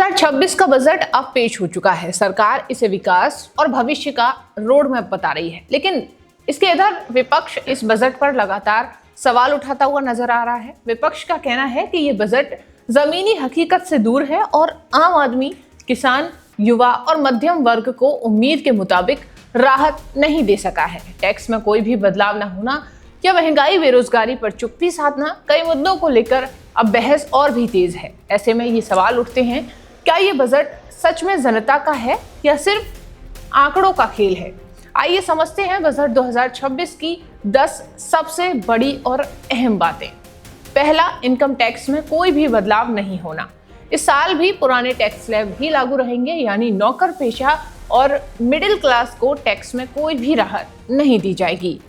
2026 का बजट अब पेश हो चुका है। सरकार इसे विकास और भविष्य का रोड मैप बता रही है, लेकिन इसके इधर विपक्ष इस बजट पर लगातार सवाल उठाता हुआ नजर आ रहा है। विपक्ष का कहना है कि ये बजट जमीनी हकीकत से दूर है और आम आदमी, किसान, युवा और मध्यम वर्ग को उम्मीद के मुताबिक राहत नहीं दे सका है। टैक्स में कोई भी बदलाव न होना या महंगाई, बेरोजगारी पर चुप्पी साधना, कई मुद्दों को लेकर अब बहस और भी तेज है। ऐसे में ये सवाल उठते हैं, क्या ये बजट सच में जनता का है या सिर्फ आंकड़ों का खेल है? आइए समझते हैं बजट 2026 की 10 सबसे बड़ी और अहम बातें। पहला, इनकम टैक्स में कोई भी बदलाव नहीं होना। इस साल भी पुराने टैक्स स्लैब ही लागू रहेंगे, यानी नौकर पेशा और मिडिल क्लास को टैक्स में कोई भी राहत नहीं दी जाएगी।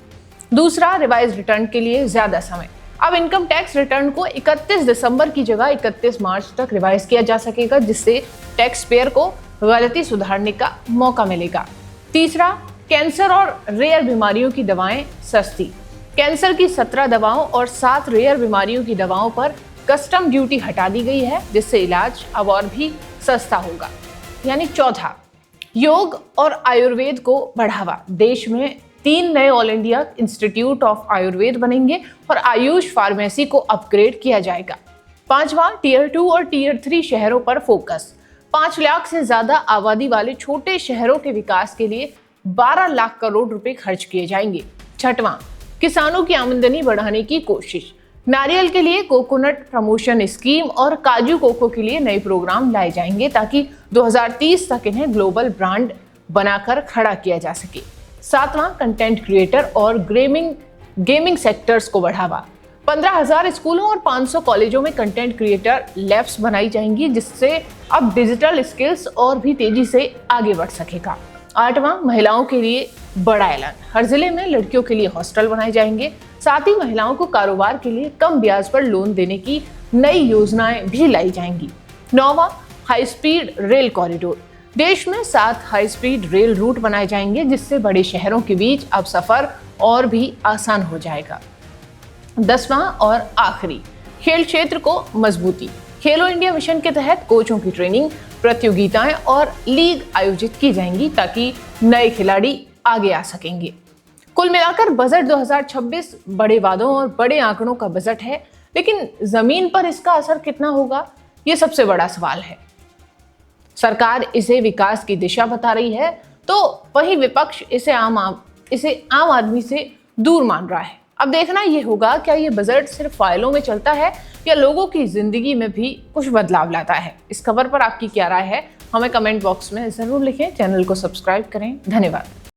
दूसरा, रिवाइज रिटर्न के लिए ज्यादा समय। अब इनकम टैक्स रिटर्न को 31 दिसंबर की जगह 31 मार्च तक रिवाइज किया जा सकेगा, जिससे टैक्स पेयर को गलती सुधारने का मौका मिलेगा। तीसरा, कैंसर और रेयर बीमारियों की दवाएं सस्ती। कैंसर की 17 दवाओं और 7 रेयर बीमारियों की दवाओं पर कस्टम ड्यूटी हटा दी गई है, जिससे इलाज अब और भी सस्ता होगा। यानी चौथा, योग और आयुर्वेद को बढ़ावा। देश में 3 नए all India institute of Ayurveda बनेंगे और आयुष फार्मेसी को अपग्रेड किया जाएगा। पांचवा, टियर 2 और टियर 3 शहरों पर फोकस। 5 लाख से ज्यादा आबादी वाले छोटे शहरों के विकास के लिए 12 लाख करोड़ रुपए खर्च किए जाएंगे। छठवां, किसानों की आमदनी बढ़ाने की कोशिश। नारियल के लिए कोकोनट प्रमोशन स्कीम और काजू कोको के लिए नए प्रोग्राम लाए जाएंगे, ताकि 2030 तक इन्हें ग्लोबल ब्रांड बनाकर खड़ा किया जा सके। सातवां, कंटेंट क्रिएटर और गेमिंग सेक्टर्स को बढ़ावा। 15,000 स्कूलों और 500 कॉलेजों में कंटेंट क्रिएटर लैब्स बनाई जाएंगी, जिससे अब डिजिटल स्किल्स और भी तेजी से आगे बढ़ सकेगा। आठवां, महिलाओं के लिए बड़ा ऐलान। हर जिले में लड़कियों के लिए हॉस्टल बनाए जाएंगे। साथ ही महिलाओं को कारोबार के लिए कम ब्याज पर लोन देने की नई योजनाएं भी लाई जाएंगी। नौवां, हाई स्पीड रेल कॉरिडोर। देश में 7 हाई स्पीड रेल रूट बनाए जाएंगे, जिससे बड़े शहरों के बीच अब सफर और भी आसान हो जाएगा। 10वां और आखिरी, खेल क्षेत्र को मजबूती। खेलो इंडिया मिशन के तहत कोचों की ट्रेनिंग, प्रतियोगिताएं और लीग आयोजित की जाएंगी, ताकि नए खिलाड़ी आगे आ सकेंगे। कुल मिलाकर बजट 2026 बड़े वादों और बड़े आंकड़ों का बजट है, लेकिन जमीन पर इसका असर कितना होगा, ये सबसे बड़ा सवाल है। सरकार इसे विकास की दिशा बता रही है, तो वही विपक्ष इसे आम आदमी से दूर मान रहा है। अब देखना ये होगा, क्या ये बजट सिर्फ फाइलों में चलता है या लोगों की जिंदगी में भी कुछ बदलाव लाता है। इस खबर पर आपकी क्या राय है, हमें कमेंट बॉक्स में जरूर लिखें। चैनल को सब्सक्राइब करें। धन्यवाद।